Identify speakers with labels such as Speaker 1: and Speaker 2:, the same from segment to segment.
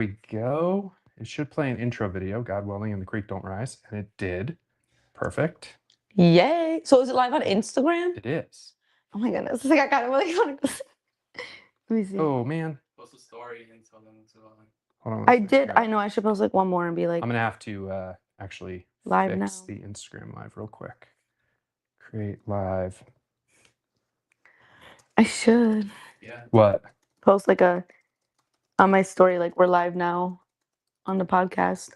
Speaker 1: we go. It should play an intro video, God willing, and the creek don't rise. And it did. Perfect.
Speaker 2: Yay. So is it live on Instagram?
Speaker 1: It is.
Speaker 2: Oh my goodness. It's like I kind of really want to go see. Let me see.
Speaker 1: Oh, man.
Speaker 3: Post a story and tell them to
Speaker 1: Hold on one
Speaker 2: I
Speaker 1: second.
Speaker 2: did. I know I should post like one more and be like
Speaker 1: I'm going to have to actually
Speaker 2: live
Speaker 1: fix
Speaker 2: now.
Speaker 1: the Instagram live real quick. Create live.
Speaker 2: I should
Speaker 3: Yeah.
Speaker 1: What?
Speaker 2: post like on my story, like we're live now on the podcast.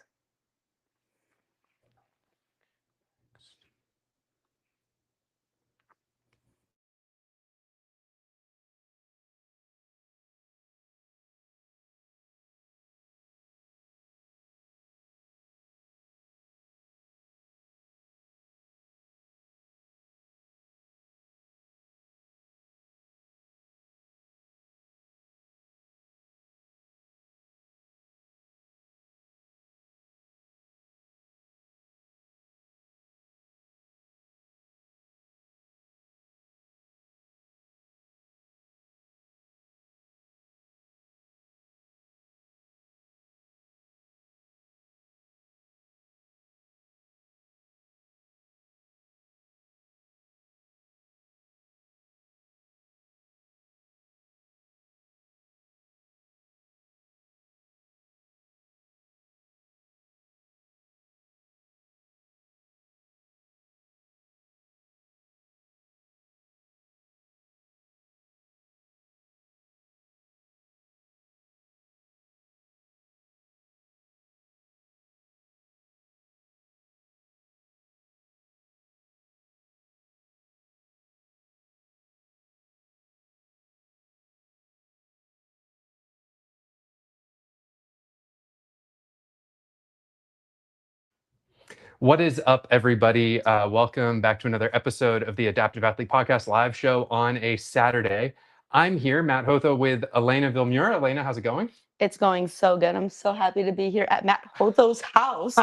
Speaker 1: What is up, everybody? Welcome back to another episode of the Adaptive Athlete Podcast live show on a Saturday. I'm here, Matt Hotho, with Elina Villemure. Elina, how's it going?
Speaker 2: It's going so good. I'm so happy to be here at Matt Hotho's house.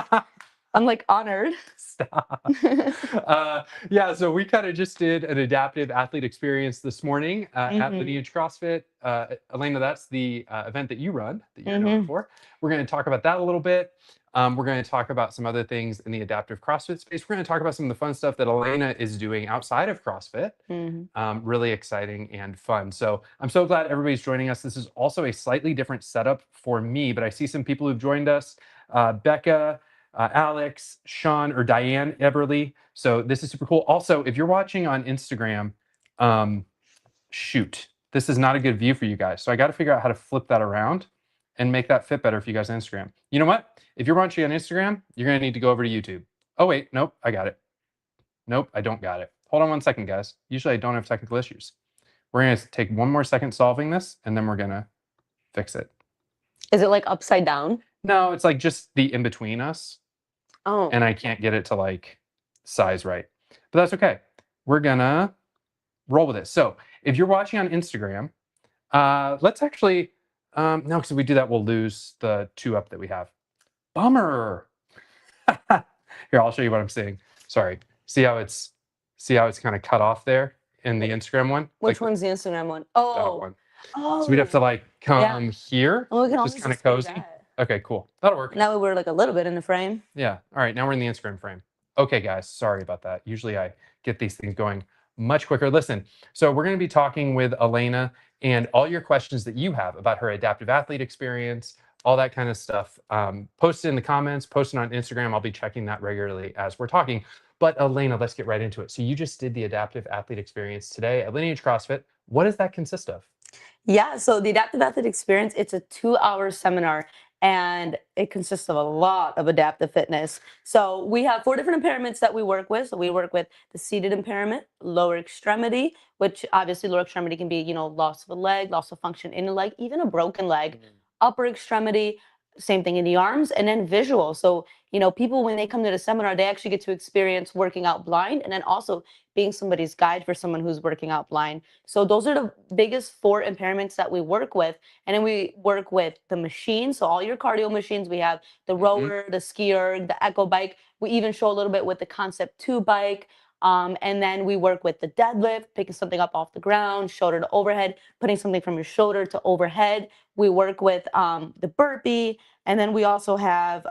Speaker 2: I'm like honored.
Speaker 1: Stop. Yeah, so we kind of just did an adaptive athlete experience this morning at Lineage CrossFit. Elina, that's the event that you run, that you're known for. We're going to talk about that a little bit. We're going to talk about some other things in the adaptive CrossFit space. We're going to talk about some of the fun stuff that Elina is doing outside of CrossFit. Really exciting and fun. So I'm so glad everybody's joining us. This is also a slightly different setup for me, but I see some people who've joined us. Becca, Alex, Sean, or Diane Eberly. So this is super cool. Also, if you're watching on Instagram, shoot, this is not a good view for you guys. So I got to figure out how to flip that around and make that fit better for you guys on Instagram. You know what? If you're watching on Instagram, you're going to need to go over to YouTube. Oh, wait, nope, I got it. Nope, I don't got it. Hold on one second, guys. Usually I don't have technical issues. We're going to take one more second solving this, and then we're going to fix it.
Speaker 2: Is it like upside down?
Speaker 1: No, it's like just the in between us.
Speaker 2: Oh.
Speaker 1: And I can't get it to like size right. But that's okay. We're gonna roll with it. So if you're watching on Instagram, let's actually, no, because if we do that, we'll lose the 2 up that we have. Bummer. Here, I'll show you what I'm seeing. Sorry. See how it's kind of cut off there in the Instagram one?
Speaker 2: Which
Speaker 1: like,
Speaker 2: one's the Instagram one?
Speaker 1: That
Speaker 2: Oh.
Speaker 1: one.
Speaker 2: Oh.
Speaker 1: So we'd have to like come here,
Speaker 2: Oh, we can
Speaker 1: just kind of cozy. Okay, cool. That'll work.
Speaker 2: Now we're like a little bit in the frame.
Speaker 1: Yeah. All right. Now we're in the Instagram frame. Okay, guys. Sorry about that. Usually I get these things going much quicker. Listen, so we're going to be talking with Elina, and all your questions that you have about her adaptive athlete experience, all that kind of stuff, post it in the comments, post it on Instagram. I'll be checking that regularly as we're talking. But Elina, let's get right into it. So you just did the adaptive athlete experience today at Lineage CrossFit. What does that consist of?
Speaker 2: Yeah, so the Adaptive Athlete Experience, it's a 2-hour seminar, and it consists of a lot of adaptive fitness. So we have 4 different impairments that we work with. So we work with the seated impairment, lower extremity, which obviously lower extremity can be, loss of a leg, loss of function in a leg, even a broken leg, upper extremity, same thing in the arms, and then visual. So, people, when they come to the seminar, they actually get to experience working out blind, and then also being somebody's guide for someone who's working out blind. So those are the biggest 4 impairments that we work with. And then we work with the machines. So all your cardio machines, we have the rower, the skier, the echo bike. We even show a little bit with the Concept 2 bike. And then we work with the deadlift, picking something up off the ground, shoulder to overhead, putting something from your shoulder to overhead. We work with the burpee, and then we also have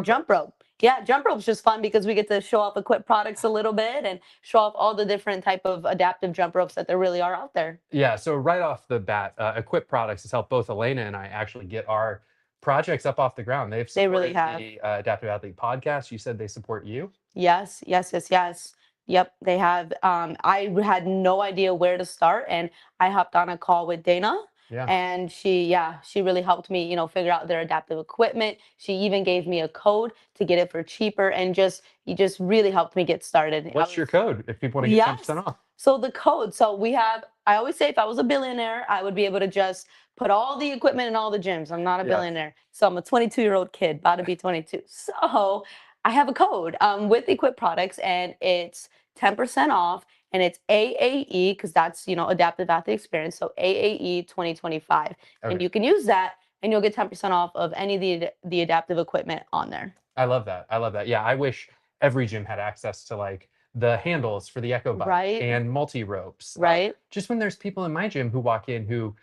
Speaker 2: jump rope. Yeah, jump rope's just fun because we get to show off Equip products a little bit and show off all the different type of adaptive jump ropes that there really are out there.
Speaker 1: Yeah, so right off the bat, Equip Products has helped both Elena and I actually get our projects up off the ground. They've
Speaker 2: They really
Speaker 1: supported
Speaker 2: have.
Speaker 1: the Adaptive Athlete podcast. You said they support you.
Speaker 2: Yes, yes, yes, yes. Yep, they have. I had no idea where to start, and I hopped on a call with Dana,
Speaker 1: Yeah.
Speaker 2: and she really helped me, figure out their adaptive equipment. She even gave me a code to get it for cheaper, and you just really helped me get started.
Speaker 1: What's your code if people want to get 10% off?
Speaker 2: So the code. So we have. I always say, if I was a billionaire, I would be able to just put all the equipment in all the gyms. I'm not a billionaire, so I'm a 22-year-old kid, about to be 22. So I have a code with Equip products, and it's 10% off, and it's AAE because that's adaptive athlete experience. So AAE 2025, and you can use that, and you'll get 10% off of any of the adaptive equipment on there.
Speaker 1: I love that. I love that. Yeah, I wish every gym had access to like the handles for the Echo Bike and multi ropes.
Speaker 2: Right.
Speaker 1: Just when there's people in my gym who walk in who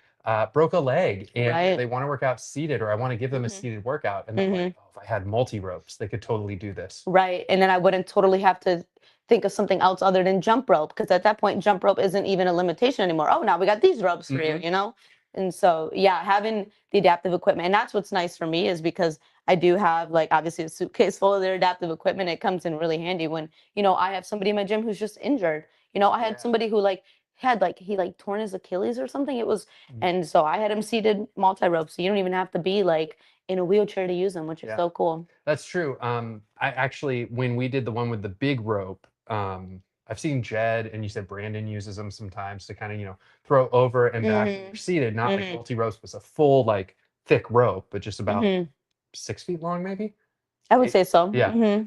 Speaker 1: broke a leg and they want to work out seated, or I want to give them a seated workout, and they're like, oh, if I had multi ropes, they could totally do this.
Speaker 2: Right, and then I wouldn't totally have to think of something else other than jump rope, because at that point jump rope isn't even a limitation anymore. Oh, now we got these ropes for you. And so yeah, having the adaptive equipment, and that's what's nice for me, is because I do have, like, obviously a suitcase full of their adaptive equipment. It comes in really handy when I have somebody in my gym who's just injured. I had somebody who he torn his Achilles or something. It was, and so I had him seated multi-rope, so you don't even have to be like in a wheelchair to use them, which is so cool.
Speaker 1: That's true. I actually, when we did the one with the big rope, I've seen Jed, and you said Brandon uses them sometimes to kind of, throw over and back when you're seated, not like multi ropes, but a full like thick rope, but just about 6 feet long, maybe.
Speaker 2: I would say so.
Speaker 1: Yeah.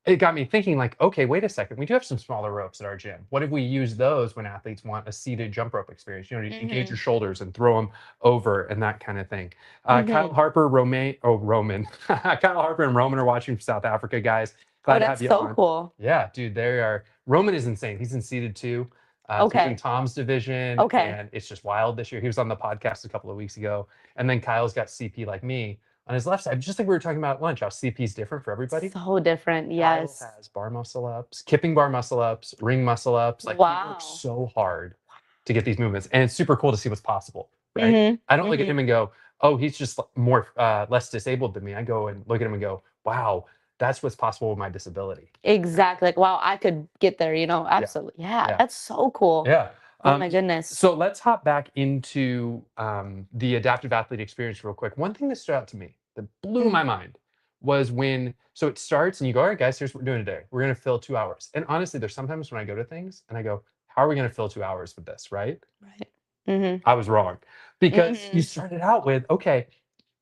Speaker 1: It got me thinking, like, okay, wait a second. We do have some smaller ropes at our gym. What if we use those when athletes want a seated jump rope experience? To engage your shoulders and throw them over and that kind of thing. Kyle Harper, Roman. Kyle Harper and Roman are watching from South Africa, guys. Glad to have you on.
Speaker 2: Cool.
Speaker 1: Yeah, dude, they are. Roman is insane. He's in seated too. In Tom's division. And it's just wild this year. He was on the podcast a couple of weeks ago. And then Kyle's got CP like me on his left side. Just like we were talking about at lunch, how CP is different for everybody.
Speaker 2: So different, yes.
Speaker 1: Kyle has bar muscle ups, kipping bar muscle ups, ring muscle ups. Like, he works so hard to get these movements. And it's super cool to see what's possible, right? I don't look at him and go, oh, he's just less disabled than me. I go and look at him and go, wow, that's what's possible with my disability.
Speaker 2: Exactly. Like, wow, I could get there, absolutely. Yeah, that's so cool.
Speaker 1: Yeah.
Speaker 2: Oh my goodness.
Speaker 1: So let's hop back into the adaptive athlete experience real quick. One thing that stood out to me that blew my mind was so it starts and you go, all right, guys, here's what we're doing today. We're going to fill 2 hours. And honestly, there's sometimes when I go to things and I go, how are we going to fill 2 hours with this, right?
Speaker 2: Right.
Speaker 1: I was wrong, because you started out with, okay,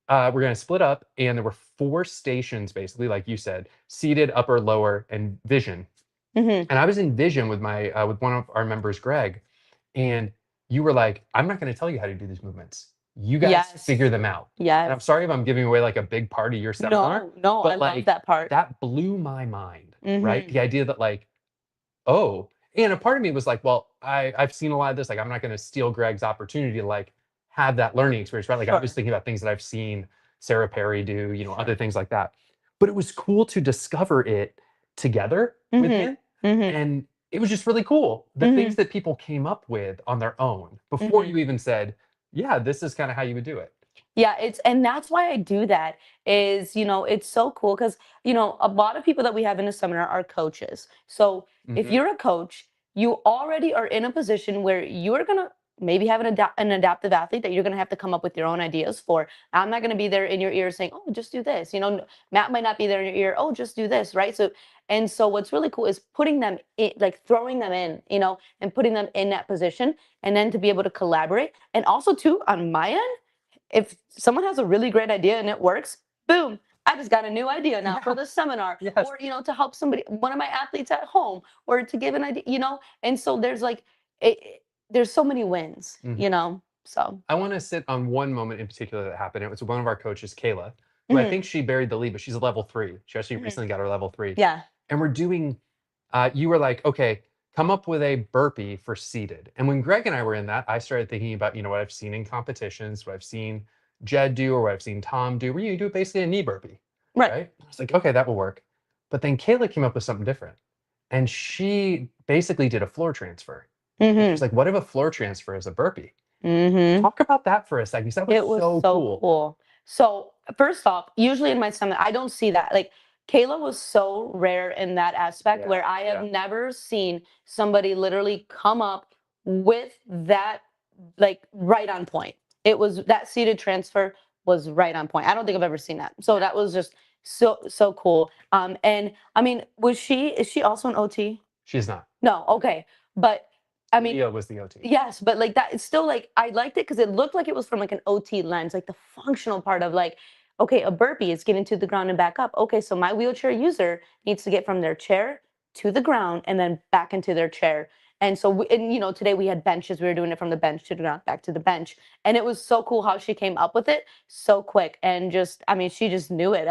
Speaker 1: we're going to split up, and there were 4 stations, basically, like you said, seated, upper, lower, and vision. And I was in vision with with one of our members, Greg, and you were like, I'm not going to tell you how to do these movements. You guys figure them out.
Speaker 2: Yeah.
Speaker 1: And I'm sorry if I'm giving away like a big part of your seminar.
Speaker 2: No, but I love that part.
Speaker 1: That blew my mind, right? The idea that like, oh, and a part of me was like, well, I've seen a lot of this. Like, I'm not going to steal Greg's opportunity to like have that learning experience, right? Like, I was thinking about things that I've seen Sarah Perry do, other things like that. But it was cool to discover it together with him. And it was just really cool. The things that people came up with on their own before you even said, yeah, this is kind of how you would do it.
Speaker 2: Yeah, and that's why I do that is, it's so cool because, a lot of people that we have in the seminar are coaches. So if you're a coach, you already are in a position where you're going to maybe have an adaptive athlete that you're going to have to come up with your own ideas for. I'm not going to be there in your ear saying, oh, just do this. Matt might not be there in your ear. Oh, just do this. Right. So what's really cool is putting them in, like throwing them in, and putting them in that position, and then to be able to collaborate. And also too, on my end, if someone has a really great idea and it works, boom, I just got a new idea now for the seminar, or, to help one of my athletes at home, or to give an idea, and so there's like, there's so many wins, so.
Speaker 1: I want to sit on one moment in particular that happened. It was one of our coaches, Kayla, who I think she buried the lead, but she's a level 3. She actually recently got her level 3.
Speaker 2: Yeah.
Speaker 1: And we're doing you were like, okay, come up with a burpee for seated. And when Greg and I were in that, I started thinking about, what I've seen in competitions, what I've seen Jed do, or what I've seen Tom do, where you do basically a knee burpee,
Speaker 2: Right.
Speaker 1: right? I was like, okay, that will work. But then Kayla came up with something different. And she basically did a floor transfer. And she was like, what if a floor transfer is a burpee? Talk about that for a second, because that was
Speaker 2: It was
Speaker 1: so
Speaker 2: so
Speaker 1: cool.
Speaker 2: cool. So first off, usually in my seminar, I don't see that. Like Kayla was so rare in that aspect where I have never seen somebody literally come up with that like right on point. It was that seated transfer was right on point. I don't think I've ever seen that. So that was just so cool. And I mean, is she also an OT?
Speaker 1: She's not.
Speaker 2: No, okay. But I mean,
Speaker 1: Leah was the OT.
Speaker 2: yes, but like that, it's still like I liked it because it looked like it was from like an OT lens, like the functional part of like, okay, a burpee is getting to the ground and back up. Okay, so my wheelchair user needs to get from their chair to the ground and then back into their chair. And so, today we had benches. We were doing it from the bench to the ground, back to the bench, and it was so cool how she came up with it so quick and just, I mean, she just knew it.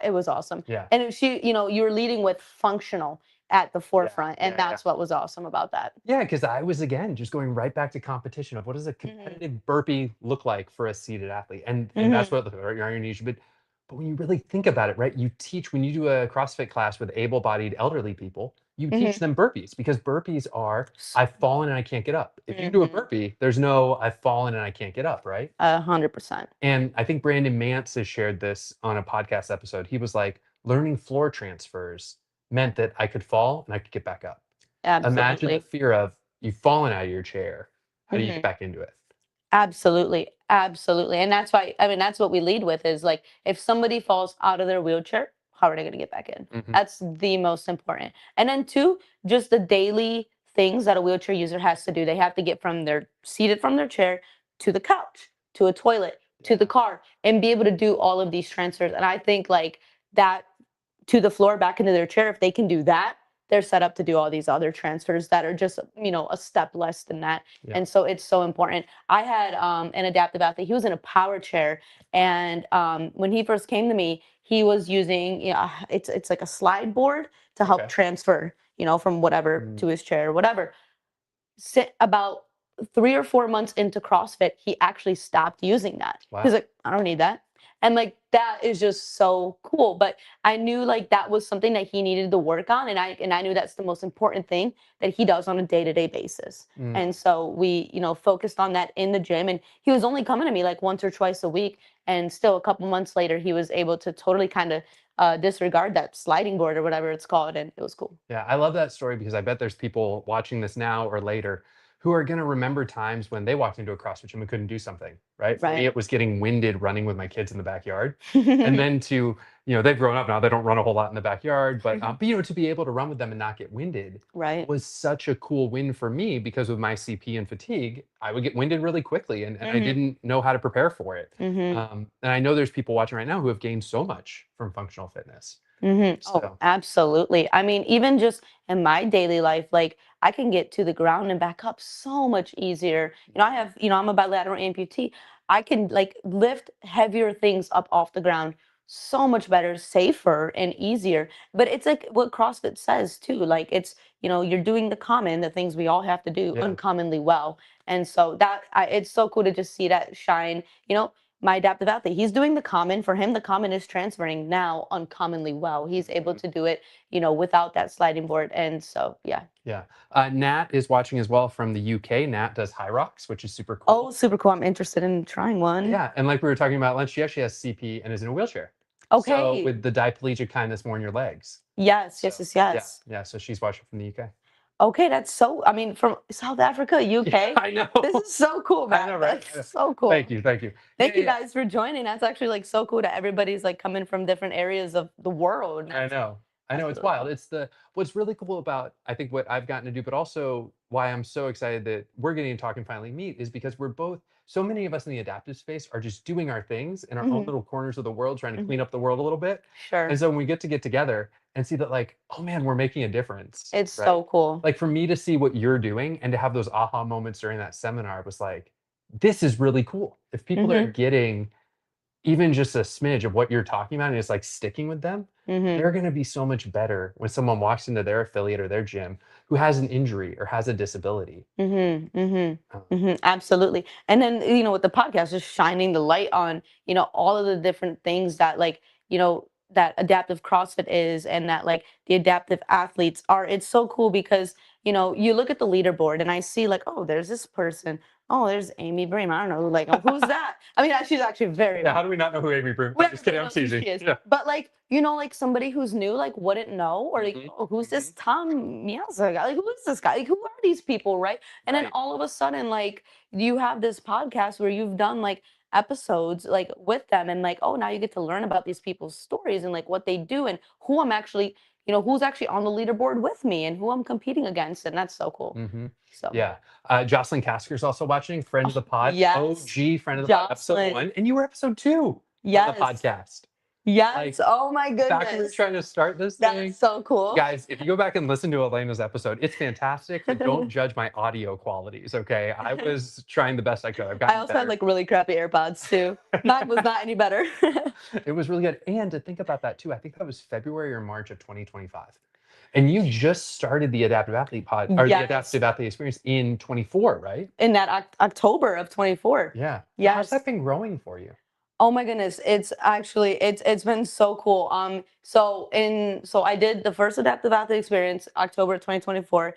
Speaker 2: It was awesome.
Speaker 1: Yeah.
Speaker 2: And you were leading with functional at the forefront, and that's what was awesome about that.
Speaker 1: Yeah, because I was again just going right back to competition of what does a competitive burpee look like for a seated athlete, and that's what you're on your knees. But when you really think about it, right? You teach when you do a CrossFit class with able-bodied elderly people, you teach them burpees because burpees are I've fallen and I can't get up. If you do a burpee, there's no I've fallen and I can't get up, right?
Speaker 2: 100%.
Speaker 1: And I think Brandon Mance has shared this on a podcast episode. He was like, learning floor transfers meant that I could fall and I could get back up. Imagine the
Speaker 2: Absolutely.
Speaker 1: fear of you've fallen out of your chair. How do you get back into it?
Speaker 2: Absolutely. Absolutely. And that's why, I mean, that's what we lead with is like, if somebody falls out of their wheelchair, how are they going to get back in? That's the most important. And then two, just the daily things that a wheelchair user has to do. They have to get seated from their chair to the couch, to a toilet, to the car, and be able to do all of these transfers. And I think like that to the floor, back into their chair, if they can do that, they're set up to do all these other transfers that are just, a step less than that.
Speaker 1: Yeah.
Speaker 2: And so it's so important. I had an adaptive athlete. He was in a power chair. And when he first came to me, he was using, it's like a slide board to help transfer, from whatever to his chair or whatever. About 3 or 4 months into CrossFit, he actually stopped using that.
Speaker 1: Wow.
Speaker 2: He's like, I don't need that. And like that is just so cool. But I knew like that was something that he needed to work on. And I knew that's the most important thing that he does on a day-to-day basis. And so we, focused on that in the gym. And he was only coming to me like once or twice a week. And still a couple months later, he was able to totally kind of disregard that sliding board or whatever it's called. And it was cool.
Speaker 1: Yeah, I love that story because I bet there's people watching this now or later who are going to remember times when they walked into a CrossFit gym and couldn't do something, right? For me, it was getting winded running with my kids in the backyard. And then they've grown up now, they don't run a whole lot in the backyard, but to be able to run with them and not get winded was such a cool win for me because with my CP and fatigue, I would get winded really quickly and I didn't know how to prepare for it. And I know there's people watching right now who have gained so much from functional fitness.
Speaker 2: Oh, absolutely. I mean, even just in my daily life, like I can get to the ground and back up so much easier. I'm a bilateral amputee. I can like lift heavier things up off the ground so much better, safer and easier. But it's like what CrossFit says too. Like you're doing the things we all have to do uncommonly well. And so it's so cool to just see that shine, my adaptive athlete. He's doing the common. For him, the common is transferring now uncommonly well. He's able to do it, without that sliding board. And so, yeah.
Speaker 1: Yeah. Nat is watching as well from the UK. Nat does high rocks, which is super cool.
Speaker 2: Oh, super cool. I'm interested in trying one.
Speaker 1: Yeah. And like we were talking about lunch, she actually has CP and is in a wheelchair.
Speaker 2: Okay.
Speaker 1: So with the diplegic kind that's more in your legs.
Speaker 2: Yes.
Speaker 1: Yeah. So she's watching from the UK.
Speaker 2: Okay, from South Africa, UK.
Speaker 1: Yeah, I know.
Speaker 2: This is so cool, man.
Speaker 1: I know, right?
Speaker 2: That's so cool.
Speaker 1: Thank you.
Speaker 2: Thank you guys for joining. That's actually like so cool that everybody's like coming from different areas of the world.
Speaker 1: I know. It's wild. It's what's really cool about I think what I've gotten to do, but also why I'm so excited that we're getting to talk and finally meet is because we're both so many of us in the adaptive space are just doing our things in our own little corners of the world, trying to clean up the world a little bit.
Speaker 2: Sure.
Speaker 1: And so when we get together and see that like, oh man, we're making a difference.
Speaker 2: It's so cool.
Speaker 1: Like for me to see what you're doing and to have those aha moments during that seminar was like, this is really cool. If people are getting even just a smidge of what you're talking about and it's like sticking with them, they're going to be so much better when someone walks into their affiliate or their gym who has an injury or has a disability.
Speaker 2: Absolutely. And then, with the podcast, just shining the light on, all of the different things that that adaptive CrossFit is and that like the adaptive athletes are. It's so cool because, you look at the leaderboard and I see like, oh, there's this person. Oh, there's Amy Bream. I don't know, like, oh, who's that? I mean, she's actually very.
Speaker 1: Yeah, how do we not know who Amy Broom?
Speaker 2: Well,
Speaker 1: I'm just kidding. I'm
Speaker 2: everybody knows who
Speaker 1: teasing.
Speaker 2: she is.
Speaker 1: Yeah.
Speaker 2: But like, like somebody who's new, like wouldn't know, or like, oh, who's this Tom Miazza guy? Like, who is this guy? Like, who are these people, right? And then
Speaker 1: Right.
Speaker 2: all of a sudden, like, you have this podcast where you've done like episodes like with them, and like, oh, now you get to learn about these people's stories and like what they do and who I'm actually, who's actually on the leaderboard with me and who I'm competing against, and that's so cool. So
Speaker 1: Yeah. Jocelyn Casker's also watching, friend of the pod.
Speaker 2: yes.
Speaker 1: OG friend of the pod, episode
Speaker 2: Jocelyn.
Speaker 1: 1. And you were episode 2
Speaker 2: Yes.
Speaker 1: of the podcast.
Speaker 2: Yes.
Speaker 1: Like,
Speaker 2: Oh my goodness.
Speaker 1: Back when we were trying to start this thing.
Speaker 2: That's so cool.
Speaker 1: Guys, if you go back and listen to Elena's episode, it's fantastic, but don't judge my audio qualities, okay? I was trying the best I could. I've gotten
Speaker 2: I also
Speaker 1: better.
Speaker 2: had like really crappy AirPods too. Mine was not any better.
Speaker 1: It was really good. And to think about that too, I think that was February or March of 2025. And you just started the Adaptive Athlete pod or the
Speaker 2: Yes.
Speaker 1: Adaptive Athlete Experience in 24, right?
Speaker 2: In that October of 24.
Speaker 1: Yeah.
Speaker 2: Yes.
Speaker 1: How's that been growing for you?
Speaker 2: Oh my goodness, it's actually it's been so cool. So I did the first Adaptive Athlete Experience October 2024.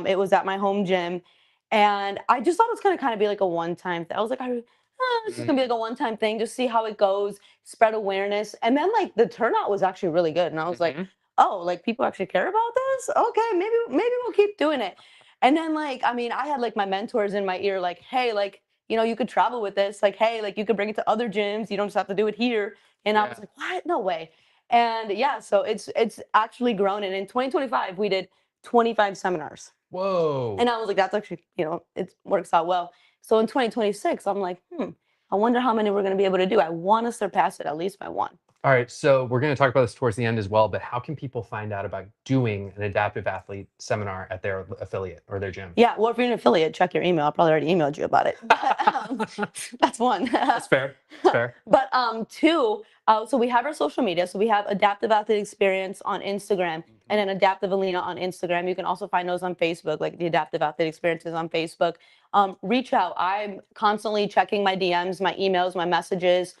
Speaker 2: It was at my home gym, and I just thought it was gonna kind of be like a one-time thing. I was like, it's just gonna be like a one-time thing, just see how it goes, spread awareness, and then like the turnout was actually really good, and I was like, oh, like people actually care about this? Okay, maybe we'll keep doing it. And then like, I mean, I had like my mentors in my ear, like, hey, like, you could travel with this. Like, hey, like you could bring it to other gyms. You don't just have to do it here. And I was like, what? No way. And yeah, so it's actually grown. And in 2025, we did 25 seminars.
Speaker 1: Whoa.
Speaker 2: And I was like, that's actually, it works out well. So in 2026, I'm like, I wonder how many we're going to be able to do. I want to surpass it at least by one.
Speaker 1: All right, so we're going to talk about this towards the end as well, but how can people find out about doing an adaptive athlete seminar at their affiliate or their gym?
Speaker 2: Yeah, well, if you're an affiliate, check your email. I probably already emailed you about it. But, that's one.
Speaker 1: That's fair. That's fair.
Speaker 2: But two, so we have our social media. So we have Adaptive Athlete Experience on Instagram and then Adaptive Elina on Instagram. You can also find those on Facebook, like the Adaptive Athlete Experiences on Facebook. Reach out. I'm constantly checking my DMs, my emails, my messages.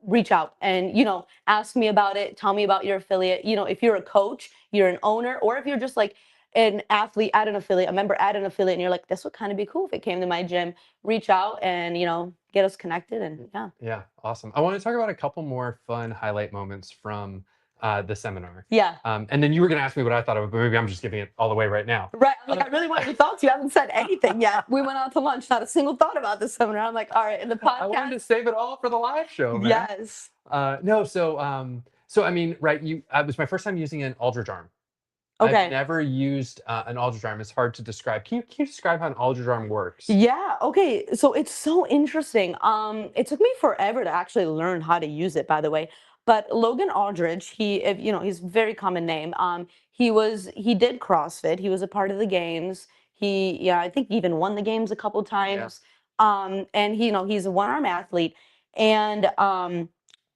Speaker 2: Reach out and ask me about it, tell me about your affiliate. If you're a coach, you're an owner, or if you're just like an athlete at an affiliate, a member at an affiliate, and you're like, this would kind of be cool if it came to my gym, reach out and get us connected. And
Speaker 1: yeah, awesome. I want to talk about a couple more fun highlight moments from the seminar.
Speaker 2: Yeah.
Speaker 1: And then you were going to ask me what I thought of it, but maybe I'm just giving it all away right now.
Speaker 2: Right. I'm like, I really want your thoughts. You haven't said anything yet. We went out to lunch, not a single thought about this seminar. I'm like, all right, in the podcast.
Speaker 1: I wanted to save it all for the live show, man.
Speaker 2: Yes.
Speaker 1: No, so I mean, right, it was my first time using an Aldridge arm.
Speaker 2: Okay.
Speaker 1: I've never used an Aldridge arm. It's hard to describe. Can you describe how an Aldridge arm works?
Speaker 2: Yeah. Okay. So it's so interesting. It took me forever to actually learn how to use it, by the way. But Logan Aldridge, he's a very common name. He did CrossFit. He was a part of the games. I think he even won the games a couple times. Yeah. And he's a one-arm athlete, and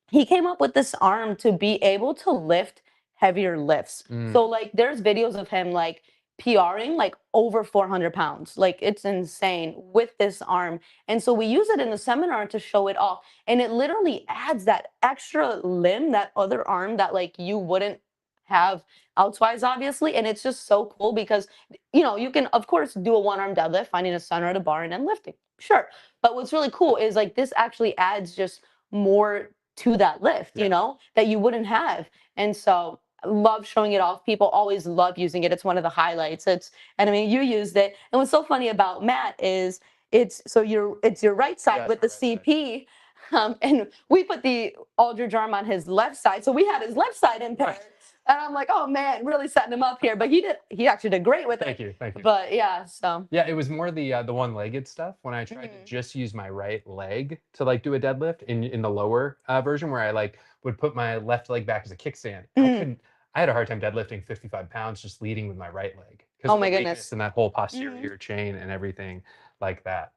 Speaker 2: he came up with this arm to be able to lift heavier lifts. So like there's videos of him like PRing like over 400 pounds. Like it's insane with this arm. And so we use it in the seminar to show it off. And it literally adds that extra limb, that other arm that like you wouldn't have outside, obviously. And it's just so cool because, you can, of course, do a one-arm deadlift, finding a center at a bar and then lifting. Sure. But what's really cool is like this actually adds just more to that lift, that you wouldn't have. And so love showing it off. People always love using it. It's one of the highlights. And I mean, you used it. And what's so funny about Matt is it's your right side with the CP. And we put the Aldridge arm on his left side. So we had his left side impaired. Right. And I'm like, oh man, really setting him up here. But he actually did great with it.
Speaker 1: Thank you.
Speaker 2: But yeah, so.
Speaker 1: Yeah, it was more the one-legged stuff when I tried to just use my right leg to like do a deadlift in the lower version where I like would put my left leg back as a kickstand. I had a hard time deadlifting 55 pounds just leading with my right leg.
Speaker 2: Oh my goodness.
Speaker 1: And that whole posterior chain and everything like that.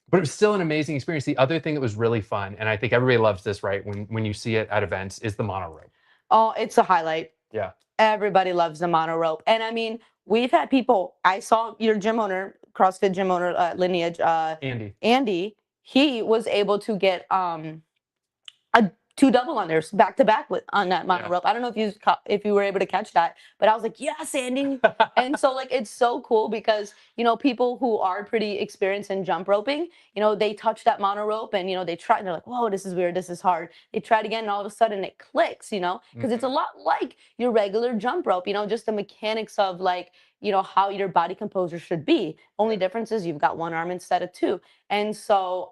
Speaker 1: But it was still an amazing experience. The other thing that was really fun, and I think everybody loves this, right? When you see it at events, is the mono rope.
Speaker 2: Oh, it's a highlight.
Speaker 1: Yeah.
Speaker 2: Everybody loves the mono rope. And I mean, we've had people, I saw your gym owner, CrossFit gym owner, Lineage,
Speaker 1: Andy.
Speaker 2: Andy, he was able to get a two double unders back to back with on that mono rope. I don't know if you were able to catch that, but I was like, yes, Andy. And so like it's so cool because people who are pretty experienced in jump roping, they touch that mono rope and they try and they're like, whoa, this is weird, this is hard. They try it again and all of a sudden it clicks, because it's a lot like your regular jump rope, just the mechanics of like how your body composure should be. Only difference is you've got one arm instead of two. And so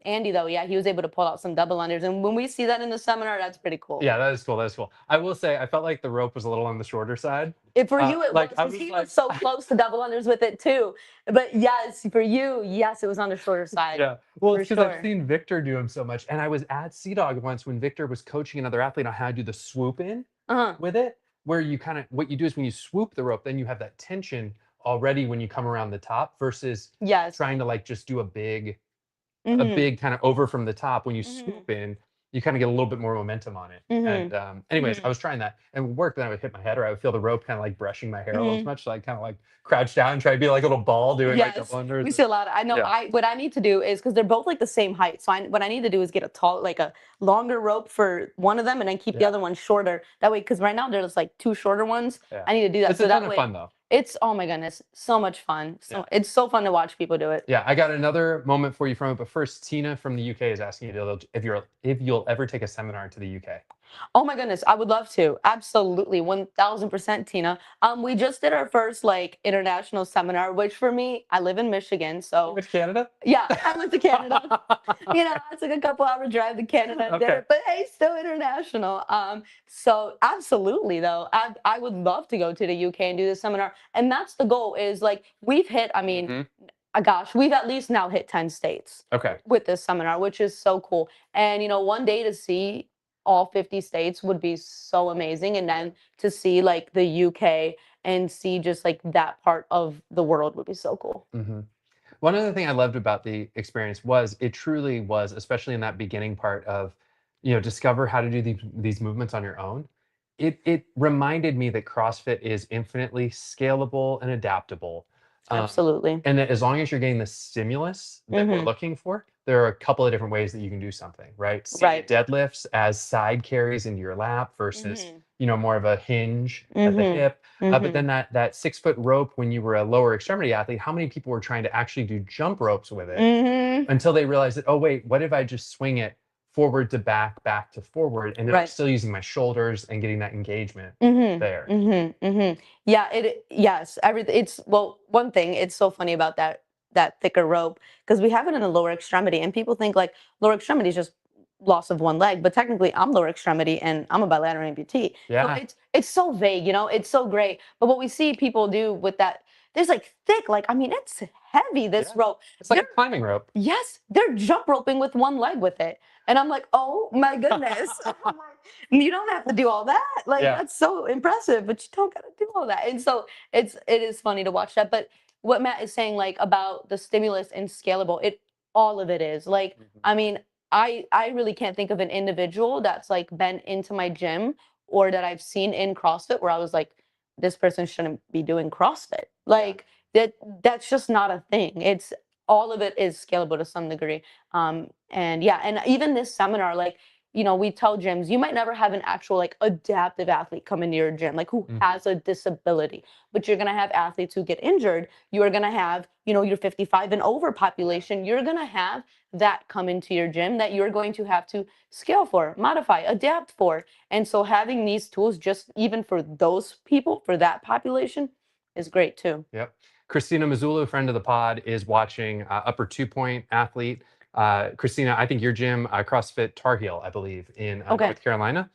Speaker 2: Andy, though, yeah, he was able to pull out some double unders. And when we see that in the seminar, that's pretty cool.
Speaker 1: Yeah, that is cool. That is cool. I will say, I felt like the rope was a little on the shorter side.
Speaker 2: For you, it was, because he was so close to double unders with it too. But yes, for you, yes, it was on the shorter side.
Speaker 1: Yeah. Well, it's because I've seen Victor do them so much. And I was at Sea Dog once when Victor was coaching another athlete on how to do the swoop in with it, where you kind of, what you do is when you swoop the rope, then you have that tension already when you come around the top versus trying to like just do a big kind of over from the top. When you swoop in, you kind of get a little bit more momentum on it. And anyways, I was trying that and it would work. Then I would hit my head or I would feel the rope kind of like brushing my hair a little much. So I kind of like crouch down and try to be like a little ball doing like double unders.
Speaker 2: We see a lot of, I know what I need to do is, because they're both like the same height. So what I need to do is get a longer rope for one of them and then keep the other one shorter. That way, because right now there's like two shorter ones. I need to do that.
Speaker 1: It's a ton of fun though.
Speaker 2: It's, oh my goodness, so much fun. So it's so fun to watch people do it.
Speaker 1: Yeah, I got another moment for you from it, but first, Tina from the UK is asking you if you'll ever take a seminar to the UK.
Speaker 2: Oh my goodness, I would love to. Absolutely, 1000%, Tina. We just did our first like international seminar, which for me, I live in Michigan, so.
Speaker 1: You went to Canada?
Speaker 2: Yeah, I went to Canada. It's like a couple-hour drive to Canada, but hey, still international. So absolutely though, I would love to go to the UK and do this seminar, and that's the goal. Is like we've hit. I mean. Gosh, we've at least now hit 10 states with this seminar, which is so cool. And, one day to see all 50 states would be so amazing. And then to see like the UK and see just like that part of the world would be so cool.
Speaker 1: One other thing I loved about the experience was it truly was, especially in that beginning part of, discover how to do these movements on your own. It reminded me that CrossFit is infinitely scalable and adaptable.
Speaker 2: Absolutely.
Speaker 1: And that as long as you're getting the stimulus that we're looking for, there are a couple of different ways that you can do something, right? Seated deadlifts as side carries into your lap versus, more of a hinge at the hip. But then that 6-foot rope, when you were a lower extremity athlete, how many people were trying to actually do jump ropes with it until they realized that, oh, wait, what if I just swing it forward to back, back to forward, and then I'm still using my shoulders and getting that engagement there.
Speaker 2: Yeah, yes, everything. One thing, it's so funny about that thicker rope, because we have it in the lower extremity, and people think like lower extremity is just loss of one leg, but technically I'm lower extremity and I'm a bilateral amputee.
Speaker 1: Yeah.
Speaker 2: So it's so vague, it's so great. But what we see people do with that, there's like thick, like, I mean, it's heavy, this rope.
Speaker 1: It's like a climbing rope.
Speaker 2: Yes, they're jump roping with one leg with it. And I'm like, oh my goodness. I'm like, you don't have to do all that. Like, that's so impressive, but you don't got to do all that. And so it is funny to watch that. But what Matt is saying, like, about the stimulus and scalable, all of it is. Like, I mean, I really can't think of an individual that's like been into my gym or that I've seen in CrossFit where I was like, this person shouldn't be doing CrossFit. Like that's just not a thing. It's all of it is scalable to some degree. And even this seminar, like, we tell gyms, you might never have an actual like adaptive athlete come into your gym, like who has a disability, but you're going to have athletes who get injured. You are going to have, your 55 and over population. You're going to have that come into your gym that you're going to have to scale for, modify, adapt for. And so having these tools just even for those people, for that population is great too.
Speaker 1: Yep. Christina Mazzullo, friend of the pod, is watching upper 2-point athlete. Christina, I think your gym, CrossFit Tar Heel, I believe, in North Carolina,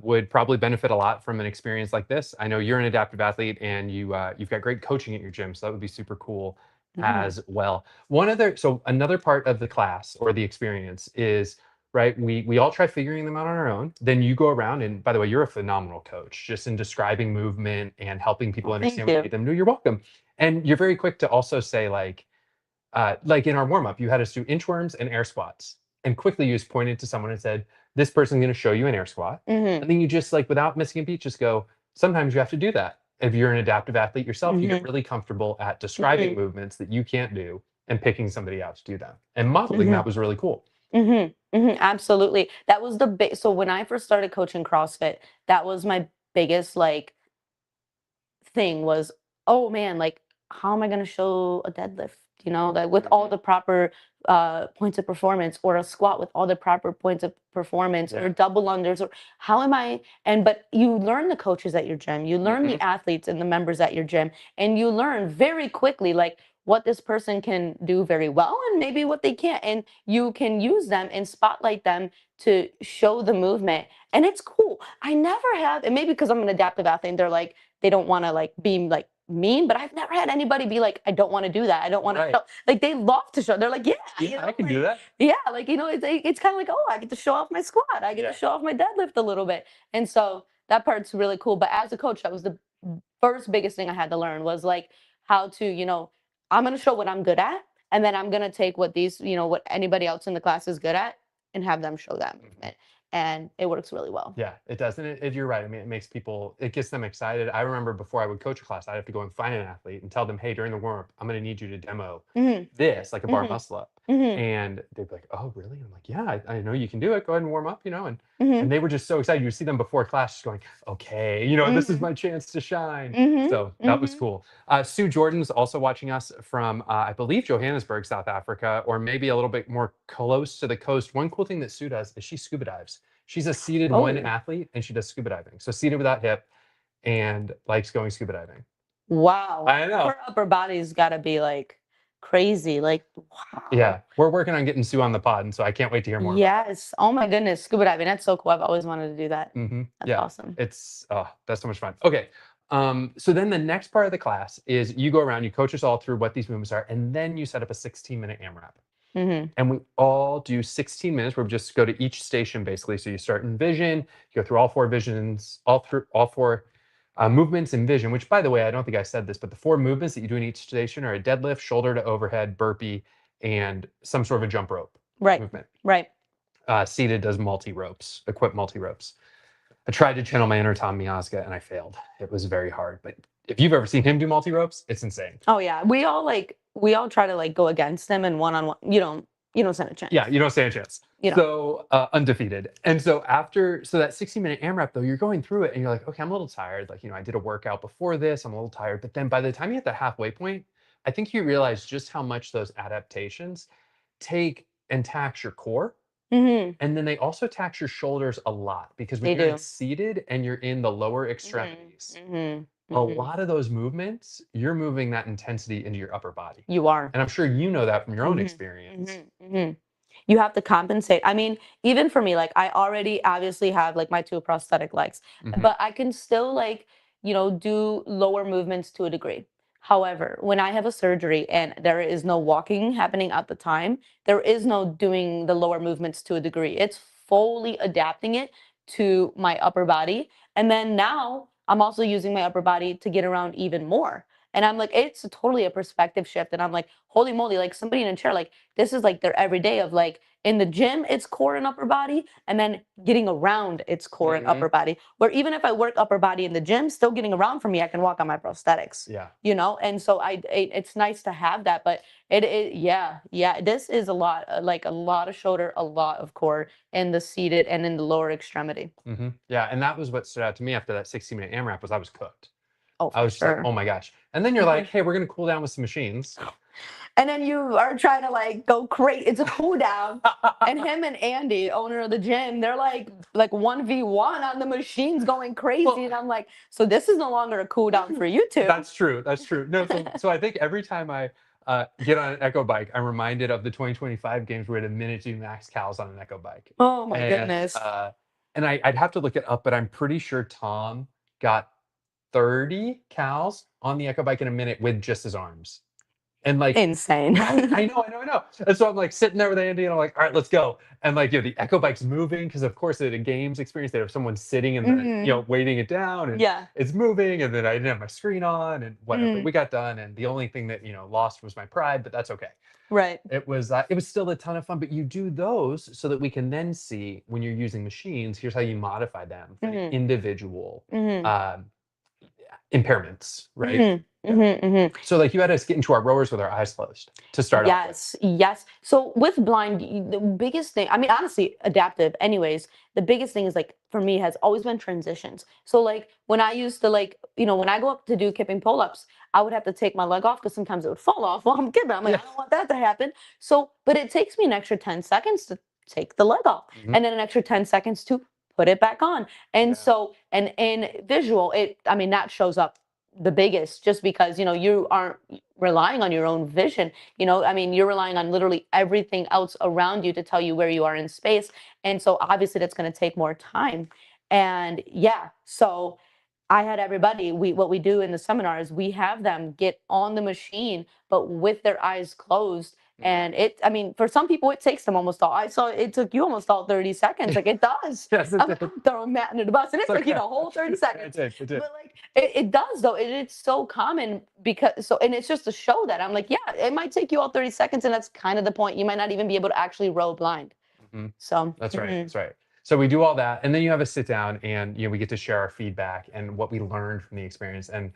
Speaker 1: would probably benefit a lot from an experience like this. I know you're an adaptive athlete and you've got great coaching at your gym, so that would be super cool as well. Another part of the class or the experience is, right, we all try figuring them out on our own. Then you go around, and by the way, you're a phenomenal coach just in describing movement and helping people understand what you need them to do. You're welcome. And you're very quick to also say, like, like in our warm up, you had us do inchworms and air squats. And quickly you just pointed to someone and said, this person's going to show you an air squat. And then you just like, without missing a beat, just go, sometimes you have to do that. If you're an adaptive athlete yourself, you get really comfortable at describing movements that you can't do and picking somebody out to do them. And modeling that was really cool.
Speaker 2: Absolutely. That was the big, so when I first started coaching CrossFit, that was my biggest like thing was, oh man, like how am I going to show a deadlift, you know, like with all the proper points of performance, or a squat with all the proper points of performance, or double unders, or how am I? And but you learn the coaches at your gym, you learn the athletes and the members at your gym, and you learn very quickly like what this person can do very well and maybe what they can't, and you can use them and spotlight them to show the movement. And it's cool. I never have, and maybe because I'm an adaptive athlete and they're like, they don't want to like be like mean, but I've never had anybody be like, I don't want to do that. I don't want to show. Like they love to show. They're like, yeah, you know,
Speaker 1: I can
Speaker 2: like,
Speaker 1: do that.
Speaker 2: Yeah, like you know, it's kind of like, oh, I get to show off my squat. I get to show off my deadlift a little bit, and so that part's really cool. But as a coach, that was the first biggest thing I had to learn was like how to, you know, I'm gonna show what I'm good at, and then I'm gonna take what these, you know, what anybody else in the class is good at, and have them show that movement. And it works really well.
Speaker 1: Yeah, it does. And you're right. I mean, it makes people, it gets them excited. I remember before I would coach a class, I'd have to go and find an athlete and tell them, hey, during the warm up, I'm going to need you to demo this, like a bar muscle up. And they'd be like, oh, really? And I'm like, yeah, I know you can do it. Go ahead and warm up, you know? And they were just so excited. You see them before class just going, okay, you know, this is my chance to shine. So that was cool. Sue Jordan's also watching us from, I believe, Johannesburg, South Africa, or maybe a little bit more close to the coast. One cool thing that Sue does is she scuba dives. She's a seated one athlete and she does scuba diving. So seated without hip and likes going scuba diving.
Speaker 2: Wow.
Speaker 1: I know.
Speaker 2: Her upper body's got to be like crazy. Like, wow.
Speaker 1: Yeah. We're working on getting Sue on the pod. And so I can't wait to hear more.
Speaker 2: Yes. Oh my goodness. Scuba diving. That's so cool. I've always wanted to do that. That's awesome.
Speaker 1: It's, that's so much fun. Okay. So then the next part of the class is you go around, you coach us all through what these movements are, and then you set up a 16-minute AMRAP. And we all do 16 minutes where we just go to each station basically. So you start in vision, you go through all four visions, all four movements in vision, which by the way, I don't think I said this, but the four movements that you do in each station are a deadlift, shoulder to overhead, burpee, and some sort of a jump rope movement. Seated does multi-ropes, equipped multi-ropes. I tried to channel my inner Tom Miazga and I failed. It was very hard, but if you've ever seen him do multi-ropes, it's insane.
Speaker 2: Oh yeah. We all try to like go against him, and one-on-one, you don't stand a chance.
Speaker 1: Yeah, you don't stand a chance. So undefeated. And so so that 60-minute AMRAP though, you're going through it and you're like, okay, I'm a little tired. Like, you know, I did a workout before this, I'm a little tired. But then by the time you hit the halfway point, I think you realize just how much those adaptations take and tax your core. And then they also tax your shoulders a lot, because when you're seated and you're in the lower extremities, a lot of those movements, you're moving that intensity into your upper body.
Speaker 2: You are.
Speaker 1: And I'm sure you know that from your own experience.
Speaker 2: You have to compensate. I mean, even for me, like I already obviously have like my two prosthetic legs, but I can still like, you know, do lower movements to a degree. However, when I have a surgery and there is no walking happening at the time, there is no doing the lower movements to a degree. It's fully adapting it to my upper body. And then now I'm also using my upper body to get around even more. And I'm like, it's totally a perspective shift. And I'm like, holy moly, like somebody in a chair, like this is like their everyday of like in the gym, it's core and upper body, and then getting around its core and upper body. Where even if I work upper body in the gym, still getting around for me, I can walk on my prosthetics.
Speaker 1: Yeah.
Speaker 2: You know, and so it's nice to have that, but this is a lot, like a lot of shoulder, a lot of core in the seated and in the lower extremity.
Speaker 1: Yeah, and that was what stood out to me after that 60-minute AMRAP was I was cooked.
Speaker 2: Oh,
Speaker 1: I was just like, oh my gosh. And then you're like, hey, we're going to cool down with some machines.
Speaker 2: And then you are trying to like go crazy. It's a cool down. And him and Andy, owner of the gym, they're like 1v1 on the machines going crazy. Well, and I'm like, so this is no longer a cool down for you two.
Speaker 1: That's true. That's true. No, so I think every time I get on an Echo bike, I'm reminded of the 2025 games where we had a minute to do max cows on an Echo bike.
Speaker 2: Oh my goodness.
Speaker 1: And I'd have to look it up, but I'm pretty sure Tom got 30 cows on the Echo bike in a minute with just his arms. And like,
Speaker 2: Insane.
Speaker 1: right, I know. And so I'm like sitting there with Andy, and I'm like, all right, let's go. And like, the echo bike's moving because, of course, at a games experience, they have someone sitting in the, weighting it down, and
Speaker 2: Yeah.
Speaker 1: it's moving. And then I didn't have my screen on, and whatever.
Speaker 2: Mm.
Speaker 1: We got done, and the only thing that lost was my pride, but that's okay.
Speaker 2: Right.
Speaker 1: It was still a ton of fun. But you do those so that we can then see when you're using machines. Here's how you modify them for the individual um, impairments, right? So like you had us get into our rowers with our eyes closed to start off with.
Speaker 2: Yes. So with blind, the biggest thing, I mean, honestly, adaptive, anyways, the biggest thing is like for me has always been transitions. So like when I used to like, when I go up to do kipping pull-ups, I would have to take my leg off because sometimes it would fall off while I'm kipping. I'm like,
Speaker 1: Yeah.
Speaker 2: I don't want that to happen. So, but it takes me an extra 10 seconds to take the leg off and then an extra 10 seconds to put it back on. And so, and in visual, that shows up the biggest just because you aren't relying on your own vision. You're relying on literally everything else around you to tell you where you are in space, and so obviously that's going to take more time. And so I had everybody, what we do in the seminar is we have them get on the machine but with their eyes closed. And for some people it takes them almost all, I saw it took you almost all 30 seconds. Like it does.
Speaker 1: Yes,
Speaker 2: I'm throwing Matt under the bus and it took you the whole 30 seconds.
Speaker 1: It did.
Speaker 2: But like it does though. It's so common and it's just to show that I'm like, yeah, it might take you all 30 seconds, and that's kind of the point. You might not even be able to actually row blind. So
Speaker 1: That's right. That's right. So we do all that, and then you have a sit down, and we get to share our feedback and what we learned from the experience. And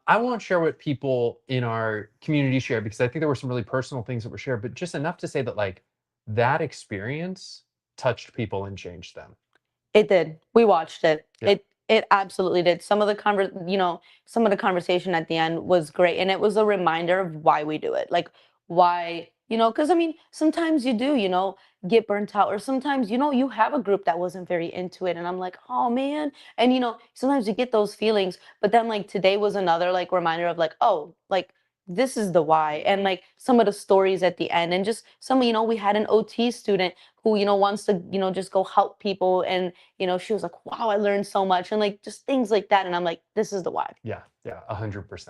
Speaker 1: I won't share what people in our community share because I think there were some really personal things that were shared, but just enough to say that like that experience touched people and changed them.
Speaker 2: It did. We watched it.
Speaker 1: Yeah.
Speaker 2: It absolutely did. Some of the conversation at the end was great, and it was a reminder of why we do it. Like why, because sometimes you do, get burnt out, or sometimes you have a group that wasn't very into it, and I'm like, oh man, and sometimes you get those feelings, but then like today was another like reminder of like, oh, like this is the why, and like some of the stories at the end, and just some, we had an OT student who wants to just go help people, and she was like, wow, I learned so much, and like just things like that, and I'm like, this is the why.
Speaker 1: Yeah, 100%.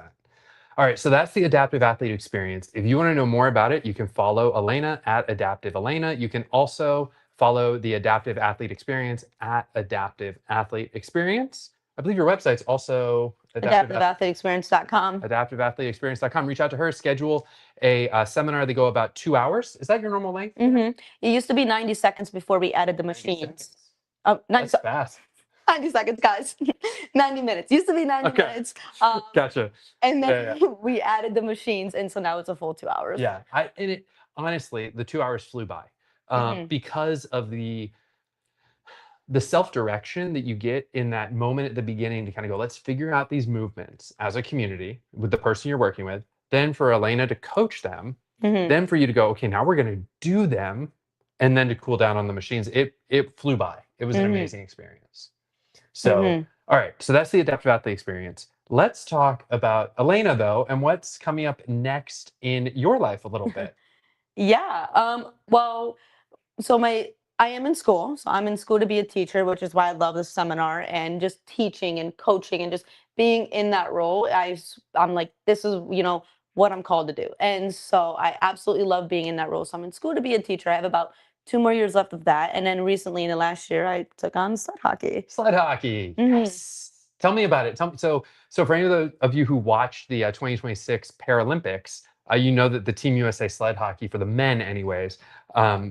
Speaker 1: All right, so that's the adaptive athlete experience. If you want to know more about it, you can follow Elena at Adaptive Elena. You can also follow the adaptive athlete experience at Adaptive Athlete Experience. I believe your website's also
Speaker 2: AdaptiveAthleteExperience.com.
Speaker 1: AdaptiveAthleteExperience.com. Reach out to her, schedule a seminar. They go about 2 hours. Is that your normal length?
Speaker 2: It used to be 90 seconds before we added the machines.
Speaker 1: That's fast.
Speaker 2: 90 seconds, guys. 90 minutes. Used to be 90 minutes.
Speaker 1: Gotcha.
Speaker 2: And then we added the machines, and so now it's a full 2 hours.
Speaker 1: Yeah. Honestly, the 2 hours flew by because of the self-direction that you get in that moment at the beginning to kind of go, let's figure out these movements as a community with the person you're working with. Then for Elena to coach them, then for you to go, okay, now we're going to do them, and then to cool down on the machines. It flew by. It was an amazing experience. So, all right. So that's the adaptive athlete experience. Let's talk about Elena though, and what's coming up next in your life a little bit.
Speaker 2: Well, so I am in school. So I'm in school to be a teacher, which is why I love this seminar and just teaching and coaching and just being in that role. I'm like, this is, what I'm called to do. And so I absolutely love being in that role. So I'm in school to be a teacher. I have about 2 more years left of that. And then recently in the last year, I took on sled hockey.
Speaker 1: Sled hockey. Yes. Tell me about it. So for any of you who watched the 2026 Paralympics, you know that the Team USA sled hockey, for the men anyways,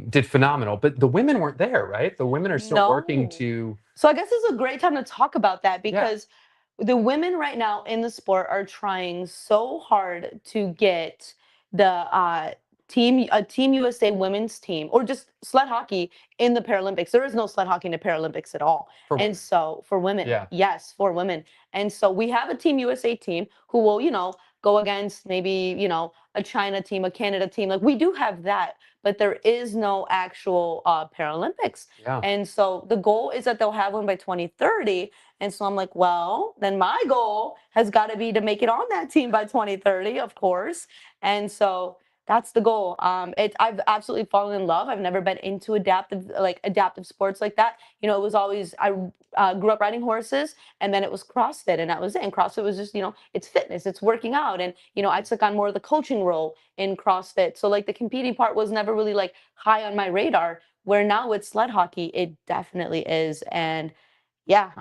Speaker 1: did phenomenal. But the women weren't there, right? The women are still working to... So
Speaker 2: I guess it's a great time to talk about that because the women right now in the sport are trying so hard to get the Team USA women's team, or just sled hockey in the Paralympics. There is no sled hockey in the Paralympics at all. So for women, yes, for women. And so we have a Team USA team who will, go against maybe, a China team, a Canada team. Like we do have that, but there is no actual Paralympics. And so the goal is that they'll have one by 2030. And so I'm like, well, then my goal has got to be to make it on that team by 2030, of course. And so That's the goal. I've absolutely fallen in love. I've never been into adaptive sports like that. You know, it was always I grew up riding horses, and then it was CrossFit, and that was it. And CrossFit was just, it's fitness, it's working out, and I took on more of the coaching role in CrossFit. So like the competing part was never really like high on my radar. Where now with sled hockey, it definitely is, and yeah,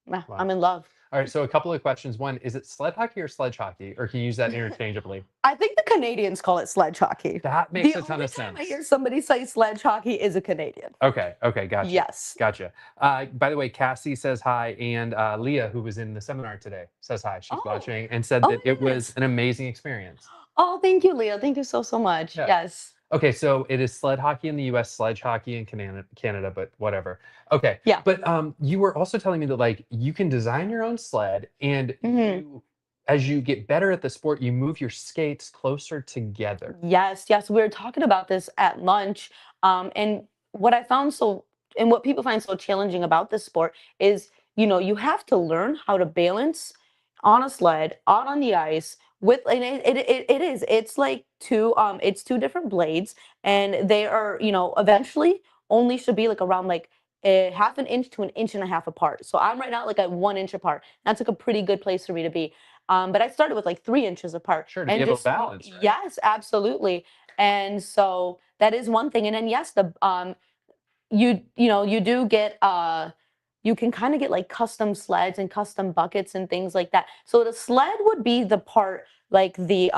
Speaker 1: Wow.
Speaker 2: I'm in love.
Speaker 1: All right, so a couple of questions. One, is it sled hockey or sledge hockey, or can you use that interchangeably?
Speaker 2: I think the Canadians call it sledge hockey.
Speaker 1: That makes
Speaker 2: The
Speaker 1: a ton
Speaker 2: only
Speaker 1: of
Speaker 2: time I
Speaker 1: sense.
Speaker 2: hear somebody say sledge hockey is a Canadian.
Speaker 1: Okay, gotcha.
Speaker 2: Yes.
Speaker 1: Gotcha. By the way, Cassie says hi, and Leah, who was in the seminar today, says hi. She's
Speaker 2: Oh.
Speaker 1: watching and said
Speaker 2: Oh
Speaker 1: that
Speaker 2: my
Speaker 1: it was
Speaker 2: goodness.
Speaker 1: an amazing experience.
Speaker 2: Oh, thank you, Leo. Thank you so, so much.
Speaker 1: Yeah.
Speaker 2: Yes.
Speaker 1: Okay, so it is sled hockey in the US, sledge hockey in Canada, but whatever. Okay.
Speaker 2: Yeah.
Speaker 1: But you were also telling me that like you can design your own sled, and
Speaker 2: Mhm.
Speaker 1: as you get better at the sport, you move your skates closer together.
Speaker 2: Yes. We were talking about this at lunch. And what I found and what people find so challenging about this sport is, you have to learn how to balance on a sled, out on the ice with, and it's like it's two different blades, and they are, eventually only should be like around like a half an inch to an inch and a half apart. So I'm right now like at 1 inch apart. That's like a pretty good place for me to be. But I started with like 3 inches apart.
Speaker 1: Sure, to
Speaker 2: And
Speaker 1: be able to
Speaker 2: just
Speaker 1: balance, right?
Speaker 2: yes, absolutely. And so that is one thing. And then yes, the you do get you can kind of get like custom sleds and custom buckets and things like that. So the sled would be the part like the